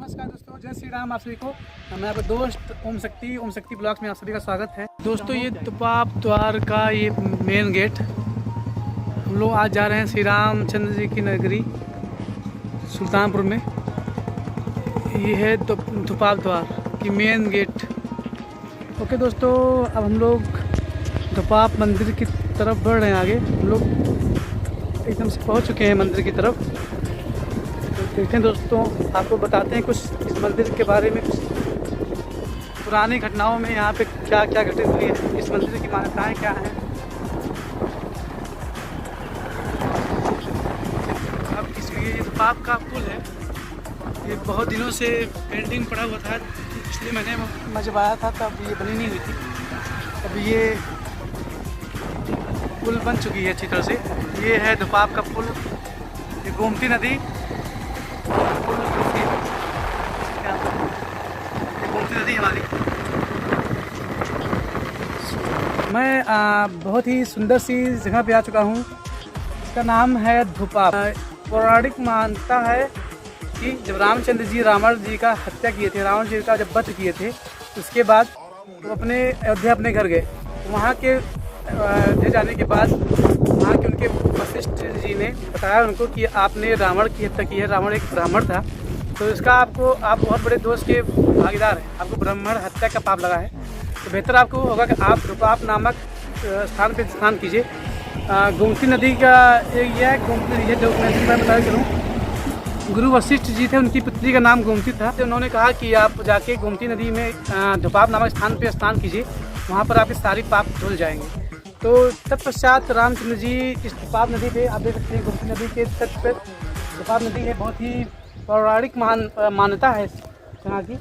नमस्कार दोस्तों, जय श्री राम। आप सभी को मैं आपका दोस्त ओम शक्ति ब्लॉग्स में आप सभी का स्वागत है। दोस्तों ये तुपाप द्वार का ये मेन गेट, हम लोग आज जा रहे हैं श्री रामचंद्र जी की नगरी सुल्तानपुर में। ये है तुपाप द्वार की मेन गेट। ओके दोस्तों, अब हम लोग तुपाप मंदिर की तरफ बढ़ रहे हैं। आगे हम लोग एकदम से पहुंच चुके हैं मंदिर की तरफ। तो देखते हैं दोस्तों, आपको बताते हैं कुछ इस मंदिर के बारे में, कुछ पुरानी घटनाओं में यहाँ पे क्या क्या घटित हुई है, इस मंदिर की मान्यताएं क्या हैं। अब ये तुपाप का पुल है, ये बहुत दिनों से पेंटिंग पड़ा हुआ था। पिछले महीने मैं जब आया था तब ये बनी नहीं हुई थी। अब ये पुल बन चुकी है अच्छी तरह से। ये है तुपाप का पुल, ये गोमती नदी गोमती नदी हमारी। मैं बहुत ही सुंदर सी जगह पे आ चुका हूँ। इसका नाम है तुपाप। पौराणिक मान्यता है कि जब रामचंद्र जी रावण जी का हत्या किए थे, रावण जी का जब वध किए थे, उसके बाद वो अपने अयोध्या अपने घर गए। वहाँ के अयोध्या जाने के बाद वहाँ के उनके वशिष्ठ जी ने बताया उनको कि आपने रावण की हत्या की है। रावण एक ब्राह्मण था, तो इसका आप बहुत बड़े दोष के भागीदार हैं, आपको ब्राह्मण हत्या का पाप लगा है। तो बेहतर आपको होगा कि आप तुपाप नामक स्थान पर स्नान कीजिए। गोमती नदी का ये है, गोमती नदी है जो मैं बता चलूँ। गुरु वशिष्ठ जी थे, उनकी पुत्री का नाम गोमती था। तो उन्होंने कहा कि आप जाके गोमती नदी में तुपाप नामक स्थान पर स्नान कीजिए, वहाँ पर आपके सारी पाप धुल जाएंगे। तो तत्पश्चात रामचंद्र जी इस तुपाप नदी पे, आप देख सकते हैं गोमती नदी के तट पर तुपाप नदी है। बहुत ही पौराणिक मान्यता है यहाँ की।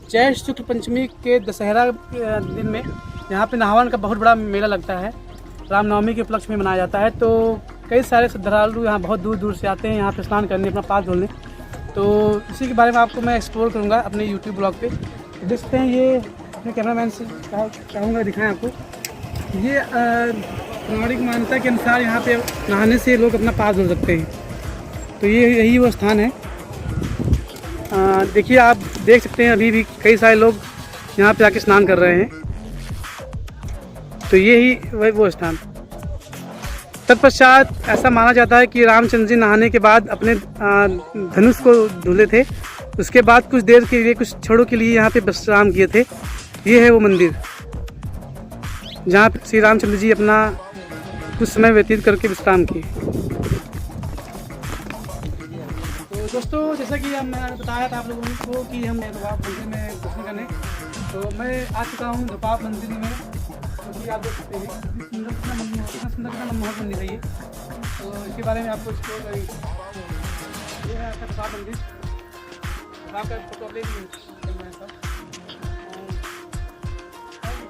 चैत्र शुक्ल पंचमी के दशहरा दिन में यहाँ पे नहावन का बहुत बड़ा मेला लगता है, रामनवमी के उपलक्ष्य में मनाया जाता है। तो कई सारे श्रद्धालु यहाँ बहुत दूर दूर से आते हैं यहाँ पे स्नान करने, अपना पाप धुलने। तो इसी के बारे में आपको मैं एक्सप्लोर करूँगा अपने यूट्यूब ब्लॉग पे। देखते हैं, ये अपने कैमरामैन से चाहूँगा दिखाएं आपको। ये पौराणिक मान्यता के अनुसार यहाँ पे नहाने से लोग अपना पाप धुल सकते हैं। तो ये यही वो स्थान है। देखिए, आप देख सकते हैं अभी भी कई सारे लोग यहाँ पे आके स्नान कर रहे हैं। तो ये ही वही वो स्थान। तत्पश्चात ऐसा माना जाता है कि रामचंद्र जी नहाने के बाद अपने धनुष को धुले थे। उसके बाद कुछ देर के लिए, कुछ क्षणों के लिए यहाँ पे विश्राम किए थे। ये है वो मंदिर जहाँ पे श्री रामचंद्र जी अपना कुछ समय व्यतीत करके विश्राम किए। तो दोस्तों, जैसा कि मैंने बताया था आप लोगों को कि हम तुपाप मंदिर में दर्शन करने, तो मैं आ चुका हूँ तुपाप मंदिर में। क्योंकि आप देख सकते हैं कितना सुंदर मनमोहक मंदिर है ये। तो इसके बारे में आपको एक्सप्लोर करेंगे। ये है आपका तुपाप मंदिर। आपका फोटो ले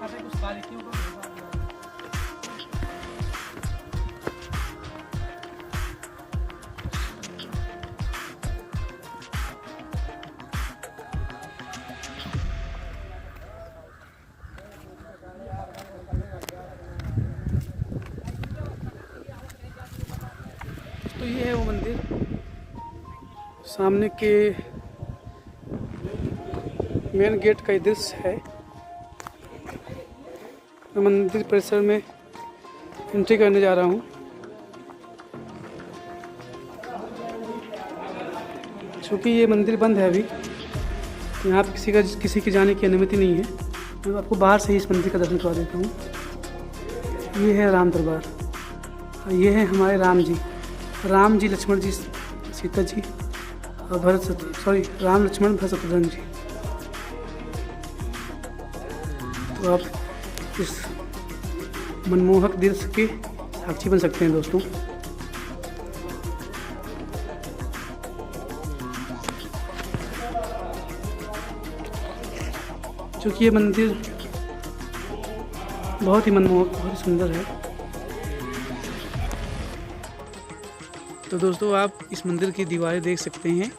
कुछ बारीकियों को। तो ये है वो मंदिर, सामने के मेन गेट का दृश्य है। मैं मंदिर परिसर में एंट्री करने जा रहा हूँ। चूँकि ये मंदिर बंद है अभी, यहाँ पे किसी के जाने की अनुमति नहीं है। मैं आपको बाहर से ही इस मंदिर का दर्शन करवा देता हूँ। ये है राम दरबार। ये है हमारे राम जी, लक्ष्मण जी, सीता जी और राम लक्ष्मण भरत शत्रुघ्न जी। तो आप इस मनमोहक दृश्य के साक्षी बन सकते हैं दोस्तों। क्योंकि ये मंदिर बहुत ही मनमोहक, बहुत ही सुंदर है। तो दोस्तों, आप इस मंदिर की दीवारें देख सकते हैं,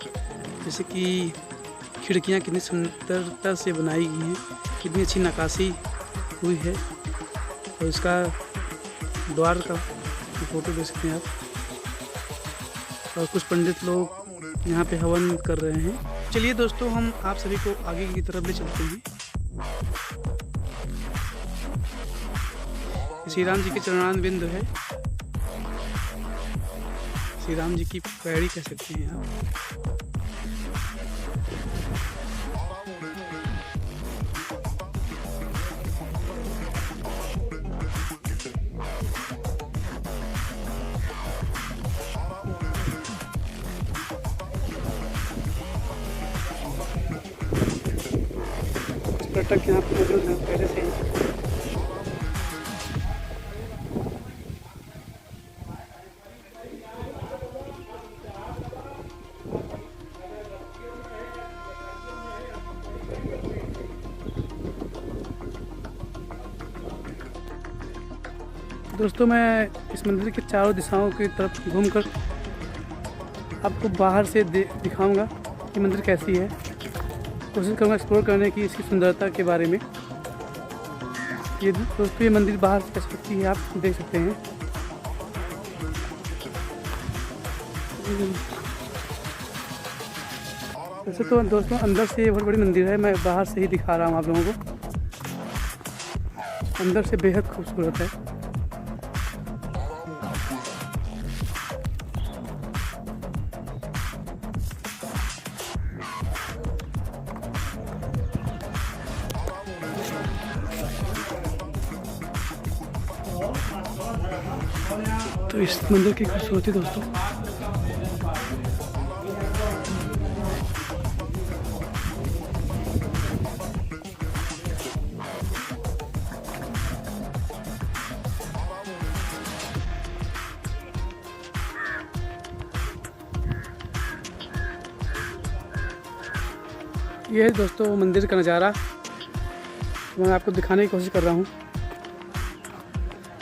जैसे कि खिड़कियाँ कितनी सुंदरता से बनाई गई हैं, कितनी अच्छी नक्काशी हुई है। और इसका द्वार का फोटो देख सकते हैं आप। और कुछ पंडित लोग यहाँ पे हवन कर रहे हैं। चलिए दोस्तों, हम आप सभी को आगे की तरफ ले चलते हैं। श्री राम जी के चरणारविंद बिंदु है, श्री राम जी की पैड़ी कह सकते हैं आप। पर्यटक यहाँ पर मौजूद हैं पहले से ही। दोस्तों, मैं इस मंदिर के चारों दिशाओं की तरफ घूमकर आपको बाहर से दिखाऊंगा कि मंदिर कैसी है। कोशिश करूँगा एक्सप्लोर करने की इसकी सुंदरता के बारे में। ये दोस्तों, ये मंदिर बाहर से कैसी लगती है आप देख सकते हैं। वैसे तो दोस्तों अंदर से ये बहुत बड़ी मंदिर है, मैं बाहर से ही दिखा रहा हूँ आप लोगों को। अंदर से बेहद खूबसूरत है। तो इस मंदिर की खूबसूरती दोस्तों, ये है दोस्तों मंदिर का नज़ारा। मैं आपको दिखाने की कोशिश कर रहा हूँ।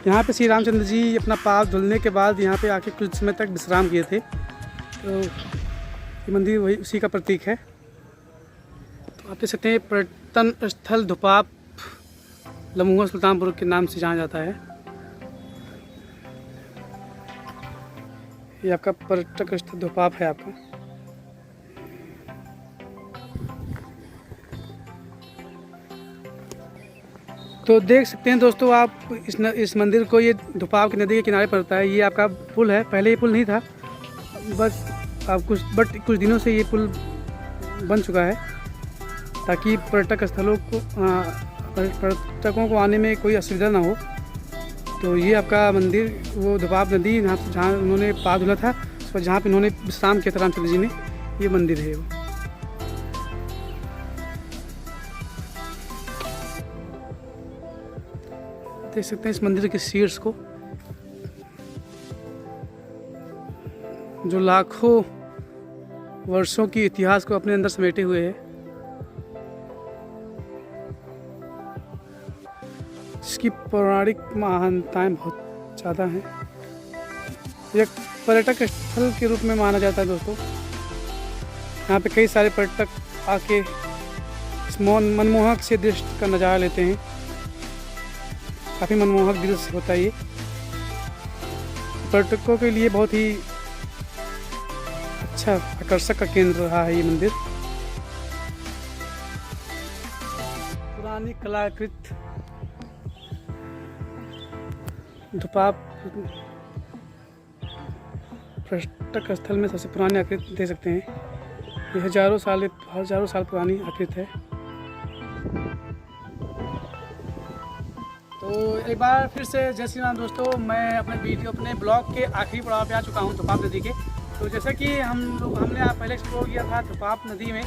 यहाँ पे श्री रामचंद्र जी अपना पाप धुलने के बाद यहाँ पे आके कुछ समय तक विश्राम किए थे। तो ये मंदिर वही उसी का प्रतीक है। तो आप देख सकते हैं पर्यटन स्थल धुपाप लम्हुआ सुल्तानपुर के नाम से जाना जाता है। ये आपका पर्यटक स्थल धुपाप है आपका। तो देख सकते हैं दोस्तों आप इस मंदिर को, ये धुपाप की नदी के किनारे पड़ता है। ये आपका पुल है, पहले ये पुल नहीं था, बस आप कुछ दिनों से ये पुल बन चुका है ताकि पर्यटकों को आने में कोई असुविधा ना हो। तो ये आपका मंदिर वो धुपाप नदी जहाँ उन्होंने पाप धुला था, उस पर जहाँ पर उन्होंने विश्राम किया था रामचंद्र जी ने, ये मंदिर है वो। देख सकते हैं इस मंदिर के शीर्ष को, जो लाखों वर्षों की इतिहास को अपने अंदर समेटे हुए है, जिसकी पौराणिक महानताएं बहुत ज़्यादा हैं। एक पर्यटक स्थल के रूप में माना जाता है दोस्तों। यहाँ पे कई सारे पर्यटक आके इस मनमोहक से दृश्य का नज़ारा लेते हैं। काफ़ी मनमोहक दृश्य होता है ये। पर्यटकों के लिए बहुत ही अच्छा आकर्षक का केंद्र रहा है ये मंदिर। पुरानी कलाकृत धुपाप पर्यटक स्थल में सबसे पुरानी आकृति देख सकते हैं। ये हजारों साल पुरानी आकृति है। तो एक बार फिर से जय श्री राम दोस्तों, मैं अपने ब्लॉग के आखिरी पड़ाव पे आ चुका हूँ धुपाप नदी के। तो जैसा कि हमने पहले एक्सप्लोर किया था धुपाप नदी में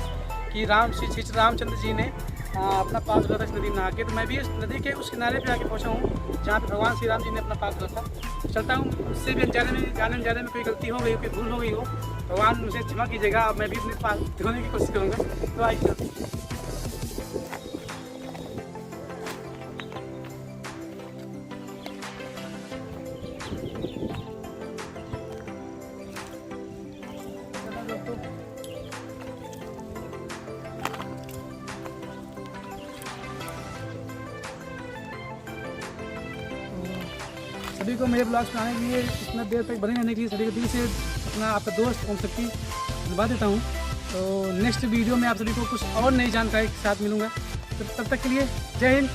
कि श्री रामचंद्र जी ने अपना पाप धुला था इस नदी में नहा के। तो मैं भी इस नदी के उस किनारे पे आके पहुँचा हूँ जहाँ पे भगवान श्री राम जी ने अपना पाप धुला था। चलता हूँ, उससे भी जाने में कोई गलती हो गई, कोई भूल हो गई हो, भगवान मुझे क्षमा कीजिएगा। मैं भी अपने पाप धोने की कोशिश करूँगा। तो आइए सभी को मेरे ब्लॉग्स बनाने के लिए इतना देर तक बने रहने के लिए सभी को दिल से अपना आपका दोस्त ओम शक्ति दिलवा देता हूँ। तो नेक्स्ट वीडियो में आप सभी को कुछ और नई जानकारी के साथ मिलूँगा। तो तब तक के लिए जय हिंद।